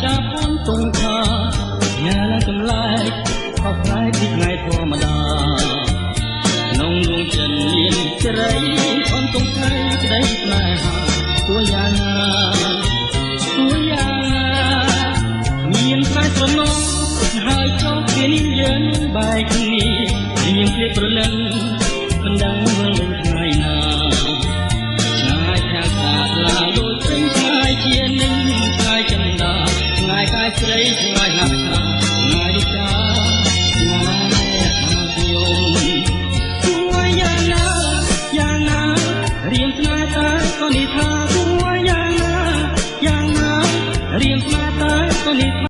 ចាស់ផងទងថាញ៉ាឡើងចម្លែកខុសប្លែកពីថ្ងៃធម្មតាក្នុងដួងចិត្តមានសេរីអូនទងថ្លៃក្តីស្នេហាទោះយ៉ាងណាមានខ្សែស្រណោហើយចោលគ្នានេះយើងបែកគ្នាមានភ្លេចប្រលឹងមិនដឹងវិញថ្ងៃណាឆ្ងាយខាងស្អាតឡាដូចព្រៃឆ្ងាយជានឹងឆ្ងាយចិនដាឆ្ងាយកាយស្រីឆ្ងាយណាស់ថាឆ្ងាយដូចកាឆ្ងាយអាទយំគួរយ៉ាងណារៀងស្នេហ៍តែក៏នេះថាគួរយ៉ាងណារៀងស្នេហ៍តែក៏នេះ